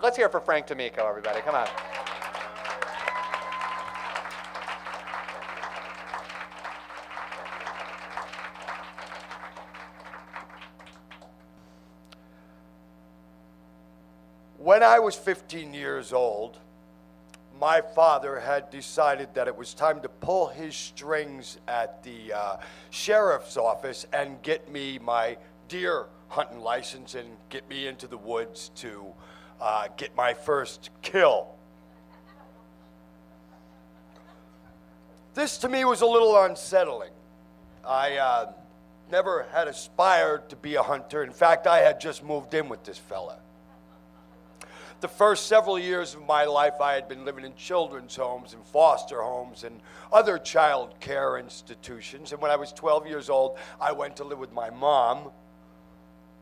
Let's hear it for Frank Damico, everybody. Come on. When I was 15 years old, my father had decided that it was time to pull his strings at the sheriff's office and get me my deer hunting license and get me into the woods to get my first kill. This to me was a little unsettling. I never had aspired to be a hunter. In fact, I had just moved in with this fella. The first several years of my life, I had been living in children's homes and foster homes and other child care institutions. And when I was 12 years old, I went to live with my mom.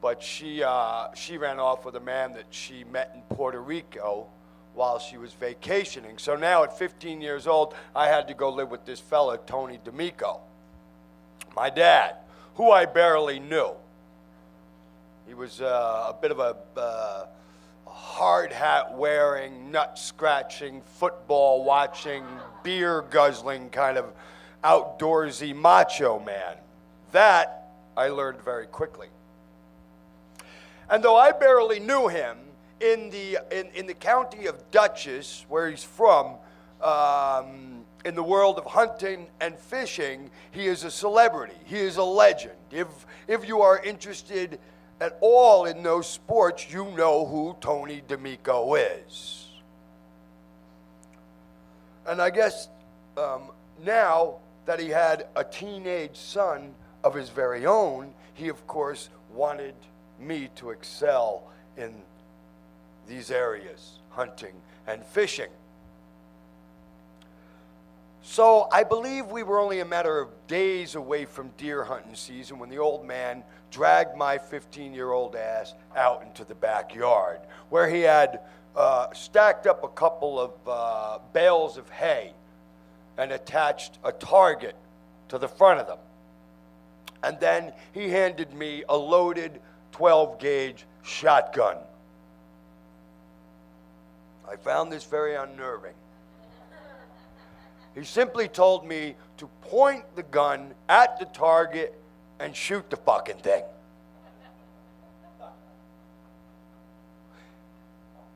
But she ran off with a man that she met in Puerto Rico while she was vacationing. So now at 15 years old, I had to go live with this fella, Tony Damico, my dad, who I barely knew. He was a bit of a hard hat wearing, nut scratching, football watching, beer guzzling kind of outdoorsy macho man. That I learned very quickly. And though I barely knew him, in the county of Dutchess, where he's from, in the world of hunting and fishing, he is a celebrity. He is a legend. If you are interested at all in those sports, you know who Tony Damico is. And I guess now that he had a teenage son of his very own, he of course wanted me to excel in these areas, hunting and fishing. So I believe we were only a matter of days away from deer hunting season when the old man dragged my 15-year-old ass out into the backyard, where he had stacked up a couple of bales of hay and attached a target to the front of them. And then he handed me a loaded 12-gauge shotgun. I found this very unnerving. He simply told me to point the gun at the target and shoot the fucking thing.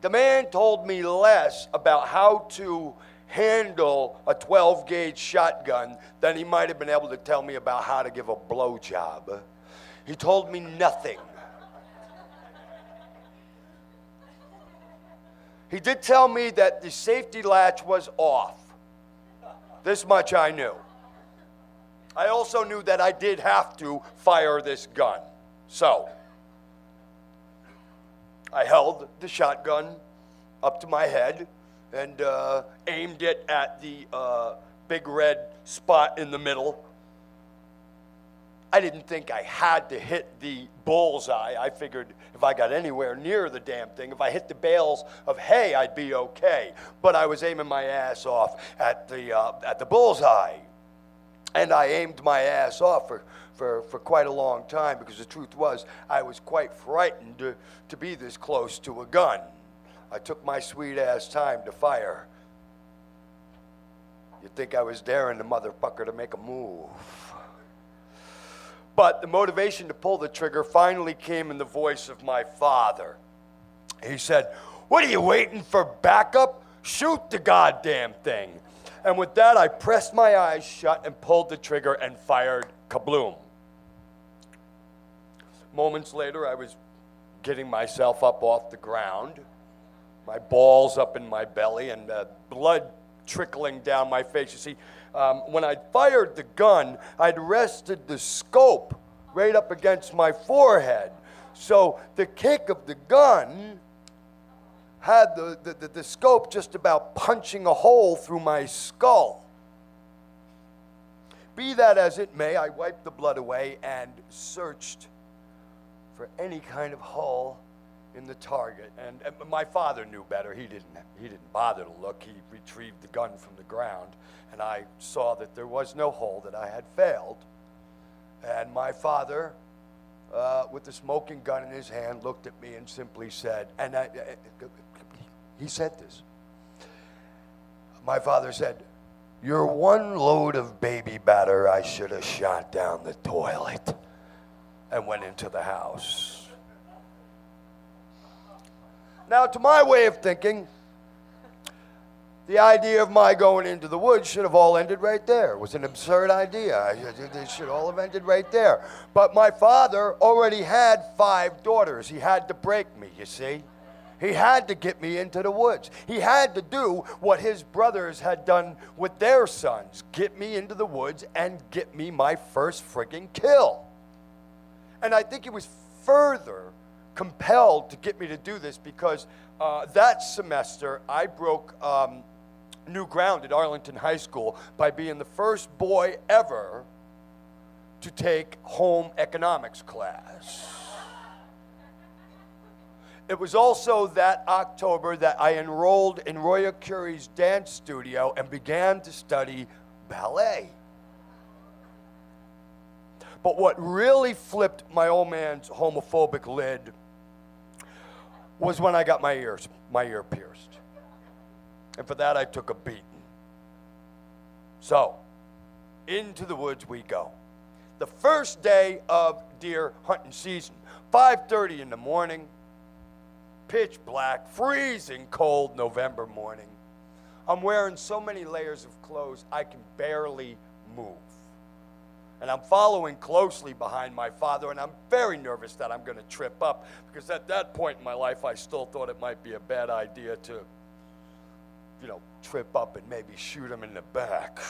The man told me less about how to handle a 12-gauge shotgun than he might have been able to tell me about how to give a blowjob. He told me nothing. He did tell me that the safety latch was off. This much I knew. I also knew that I did have to fire this gun. So, I held the shotgun up to my head and aimed it at the big red spot in the middle. I didn't think I had to hit the bullseye. I figured if I got anywhere near the damn thing, if I hit the bales of hay, I'd be okay. But I was aiming my ass off at the bullseye. And I aimed my ass off for quite a long time, because the truth was I was quite frightened to be this close to a gun. I took my sweet ass time to fire. You'd think I was daring the motherfucker to make a move. But the motivation to pull the trigger finally came in the voice of my father. He said, "What are you waiting for, backup? Shoot the goddamn thing." And with that, I pressed my eyes shut and pulled the trigger and fired kabloom. Moments later, I was getting myself up off the ground, my balls up in my belly and blood trickling down my face. You see, when I fired the gun, I'd rested the scope right up against my forehead. So the kick of the gun had the scope just about punching a hole through my skull. Be that as it may, I wiped the blood away and searched for any kind of hole in the target. And my father knew better. He didn't bother to look. He retrieved the gun from the ground, and I saw that there was no hole, that I had failed. And my father, with the smoking gun in his hand, looked at me and simply said, and He said this. My father said, "You're one load of baby batter I should have shot down the toilet," and went into the house. Now, to my way of thinking, the idea of my going into the woods should have all ended right there. It was an absurd idea. They should all have ended right there. But my father already had 5 daughters. He had to break me, you see. He had to get me into the woods. He had to do what his brothers had done with their sons, get me into the woods and get me my first friggin' kill. And I think he was further compelled to get me to do this because that semester I broke new ground at Arlington High School by being the first boy ever to take home economics class. It was also that October that I enrolled in Roya Curie's dance studio and began to study ballet. But what really flipped my old man's homophobic lid was when I got my ear pierced. And for that I took a beating. So, into the woods we go. The first day of deer hunting season, 5:30 in the morning, pitch black, freezing cold November morning. I'm wearing so many layers of clothes, I can barely move. And I'm following closely behind my father, and I'm very nervous that I'm going to trip up, because at that point in my life, I still thought it might be a bad idea to, trip up and maybe shoot him in the back.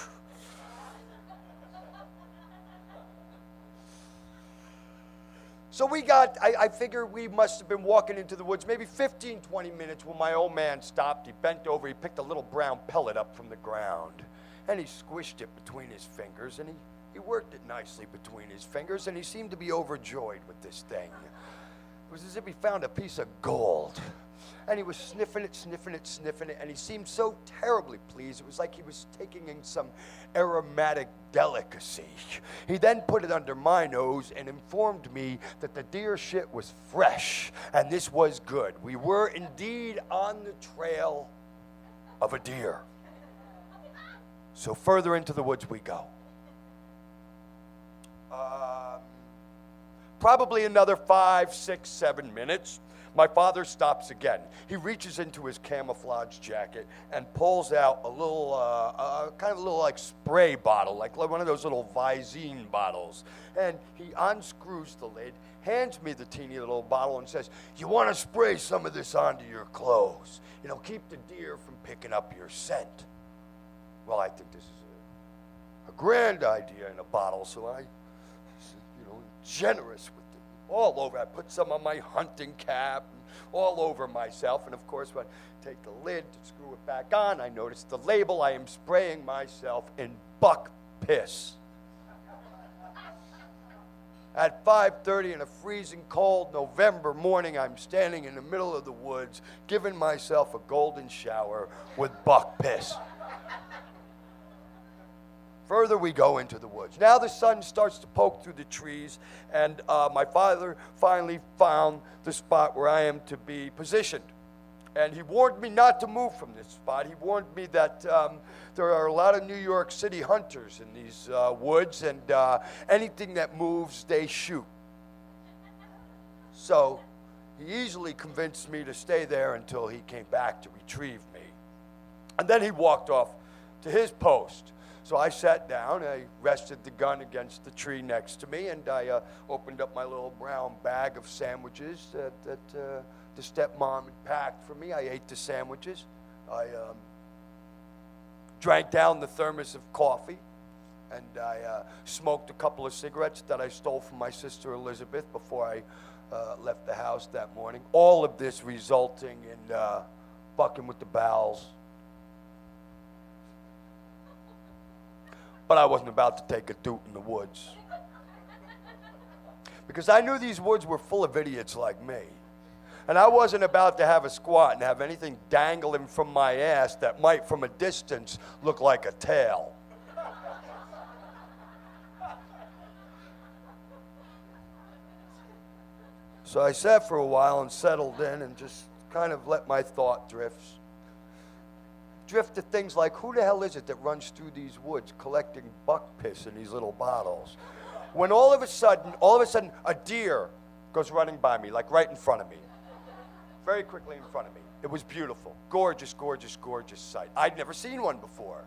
So I figure we must have been walking into the woods maybe 15, 20 minutes when my old man stopped. He bent over, he picked a little brown pellet up from the ground, and he squished it between his fingers, and he worked it nicely between his fingers, and he seemed to be overjoyed with this thing. It was as if he found a piece of gold. And he was sniffing it, and he seemed so terribly pleased. It was like he was taking in some aromatic delicacy. He then put it under my nose and informed me that the deer shit was fresh, and this was good. We were indeed on the trail of a deer. So further into the woods we go. Probably another 5, 6, 7 minutes. My father stops again. He reaches into his camouflage jacket and pulls out a little, kind of a little like spray bottle, like one of those little Visine bottles. And he unscrews the lid, hands me the teeny little bottle and says, "You want to spray some of this onto your clothes. Keep the deer from picking up your scent." Well, I think this is a grand idea in a bottle, so I, generous with it. All over. I put some on my hunting cap, and all over myself. And of course, when I take the lid to screw it back on, I notice the label. I am spraying myself in buck piss. At 5:30 in a freezing cold November morning, I'm standing in the middle of the woods, giving myself a golden shower with buck piss. Further we go into the woods. Now the sun starts to poke through the trees, and my father finally found the spot where I am to be positioned. And he warned me not to move from this spot. He warned me that there are a lot of New York City hunters in these woods, and anything that moves, they shoot. So he easily convinced me to stay there until he came back to retrieve me. And then he walked off to his post. So I sat down, I rested the gun against the tree next to me, and I opened up my little brown bag of sandwiches that the stepmom had packed for me. I ate the sandwiches. I drank down the thermos of coffee, and I smoked a couple of cigarettes that I stole from my sister Elizabeth before I left the house that morning. All of this resulting in fucking with the bowels. But I wasn't about to take a doot in the woods. Because I knew these woods were full of idiots like me. And I wasn't about to have a squat and have anything dangling from my ass that might, from a distance, look like a tail. So I sat for a while and settled in and just kind of let my thought drift to things like, who the hell is it that runs through these woods collecting buck piss in these little bottles? When all of a sudden, a deer goes running by me, like right in front of me. Very quickly in front of me. It was beautiful. Gorgeous, gorgeous, gorgeous sight. I'd never seen one before.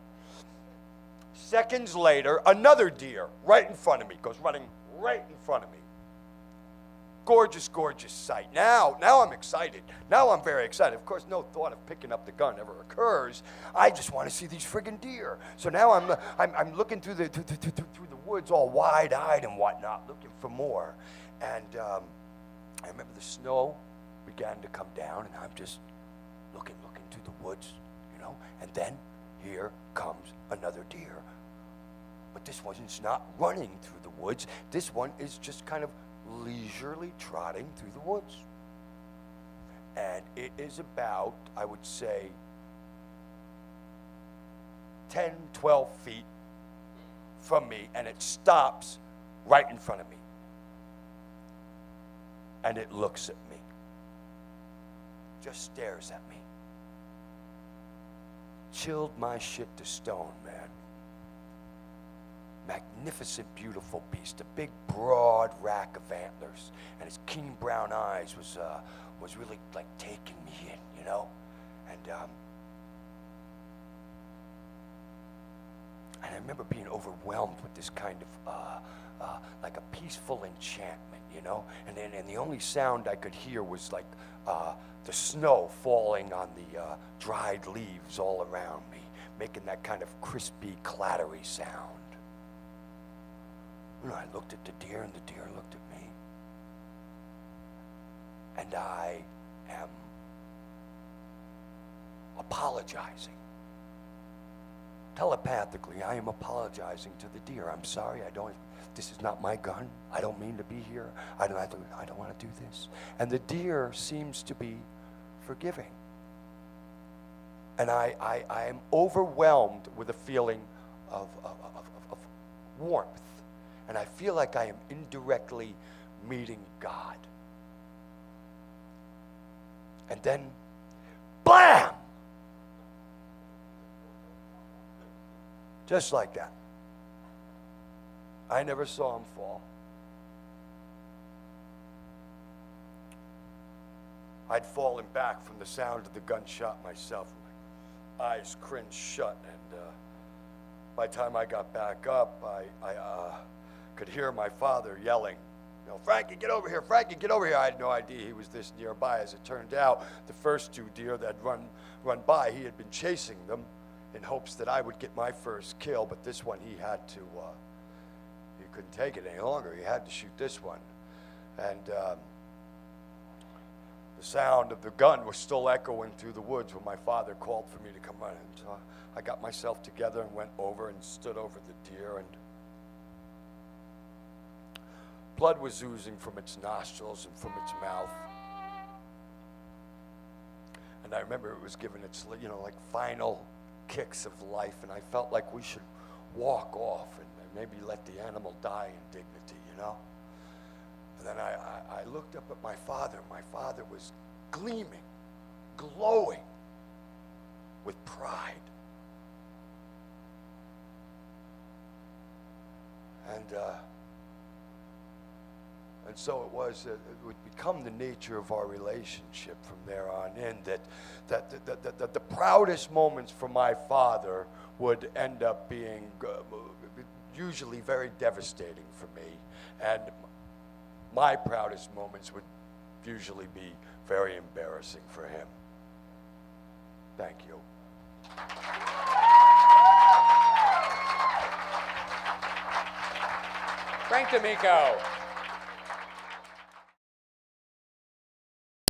Seconds later, another deer right in front of me, goes running right in front of me. Gorgeous, gorgeous sight. Now I'm excited. Now I'm very excited. Of course, no thought of picking up the gun ever occurs. I just want to see these friggin' deer. So now I'm looking through the woods, all wide-eyed and whatnot, looking for more. And I remember the snow began to come down, and I'm just looking through the woods, you know. And then here comes another deer. But this one's not running through the woods. This one is just kind of leisurely trotting through the woods. And it is about, I would say, 10, 12 feet from me, and it stops right in front of me. And it looks at me. Just stares at me. Chilled my shit to stone, man. Magnificent, beautiful beast, a big, broad rack of antlers, and his keen brown eyes was really like taking me in, you know. And I remember being overwhelmed with this kind of like a peaceful enchantment, you know. And the only sound I could hear was like the snow falling on the dried leaves all around me, making that kind of crispy, clattery sound. You know, I looked at the deer, and the deer looked at me. And I am apologizing. Telepathically, I am apologizing to the deer. I'm sorry, this is not my gun. I don't mean to be here. I don't want to do this. And the deer seems to be forgiving. And I am overwhelmed with a feeling of warmth. And I feel like I am indirectly meeting God. And then, blam! Just like that. I never saw him fall. I'd fallen back from the sound of the gunshot myself. My eyes cringed shut, and by the time I got back up, I could hear my father yelling, you know, Frankie, get over here, Frankie, get over here. I had no idea he was this nearby. As it turned out, the first two deer that had run by, he had been chasing them in hopes that I would get my first kill, but this one he had to, he couldn't take it any longer. He had to shoot this one. And the sound of the gun was still echoing through the woods when my father called for me to come running. So I got myself together and went over and stood over the deer, and blood was oozing from its nostrils and from its mouth. And I remember it was giving its, you know, like final kicks of life, and I felt like we should walk off and maybe let the animal die in dignity, you know? And then I looked up at my father. My father was gleaming, glowing with pride. And so it was, it would become the nature of our relationship from there on in, that the proudest moments for my father would end up being usually very devastating for me, and my proudest moments would usually be very embarrassing for him. Thank you. Frank Damico.